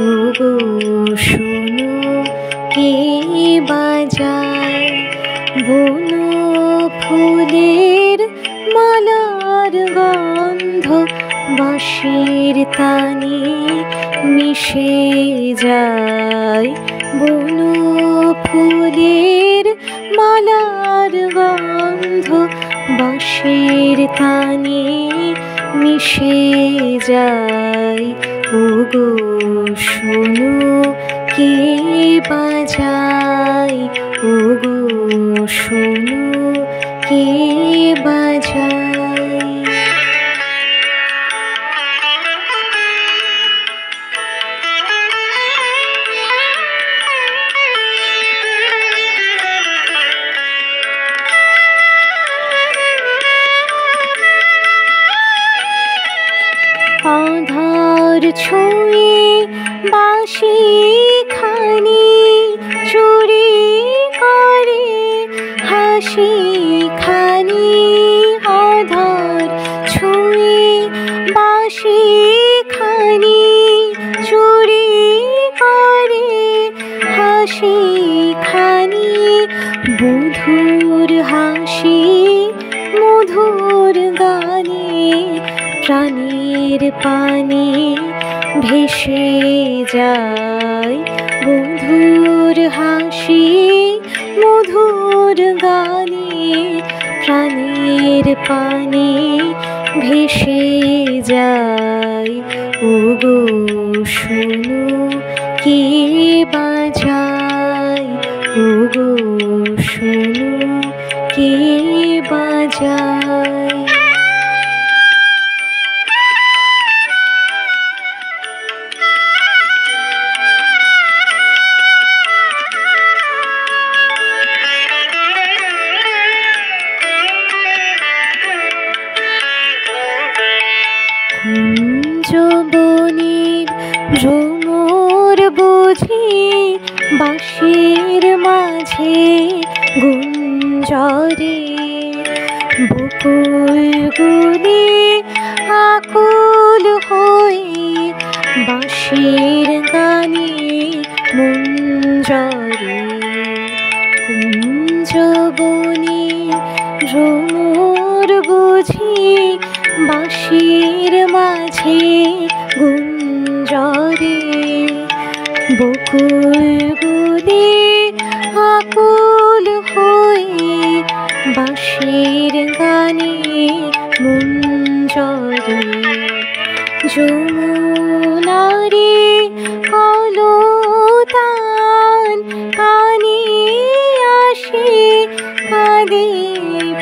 ওগো শোনো কে বাজায় বনো ফুলের মালার গন্ধ বাঁশির তানে মিশে যায়। বনো ফুলের মালার গন্ধ বাঁশির তানে মিশে যায়। ওগো শোনো কে বাজায়, ওগো শোনো কে বাজায়। আধার ছুঁয়ে বাঁশি খানি চুরি করে হাসি খানি। আধার ছুঁয়ে বাঁশি খানি চুরি করে হাসি খানি। মধুর হাসি মধুর গানে প্রাণের পানে ভেসে যায়। মধুর হাসি মধুর গানে প্রাণের পানে ভেসে যায়। ওগো শোনো কে বাজায়, ওগো শোনো কে বাজায়। কুঞ্জবনের ভ্রমর বুঝি বাঁশির মাঝে গুঞ্জরে। বকুলগুলি আকুল হয়ে বাঁশির গানে মঞ্জরে। কুঞ্জবনের ভ্রমর বুঝি বাঁশির মাঝে গুঞ্জরে। বকুলগুলি আকুল হয়ে বাঁশির গানে মঞ্জরে। যমুনারে কলতান কানে আসে কাঁদে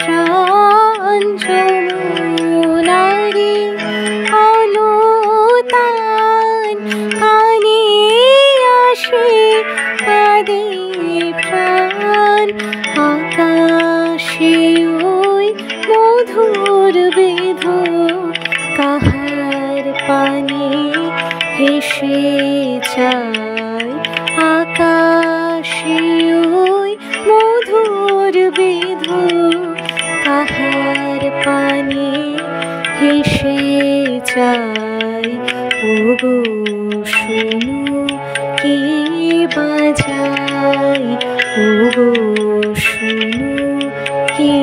প্রাণ। যমুনারে কলতান কানে আসে কাঁদে প্রাণ। আকাশে ওই মধুর বেধ কাহার পানে ভেসে যায়। আকাশে ওই মধুর বেধ কাহার পানে ভেসে যায়। ওগো শোনো কে বাজায়, ওগো শোনো কে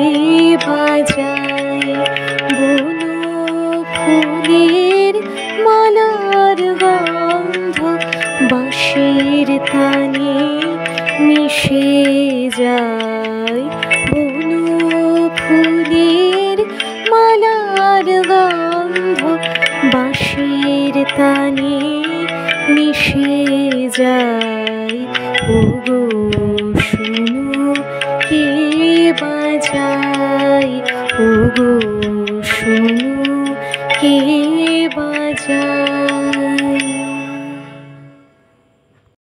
বাজায়। বনো ফুলের মালার গন্ধ বাঁশির তানে মিশে যায়। বনো ফুলের মালার গন্ধ বাঁশির তানে মিশে যায়। ওগো শোনো কে বাজায়, ওগো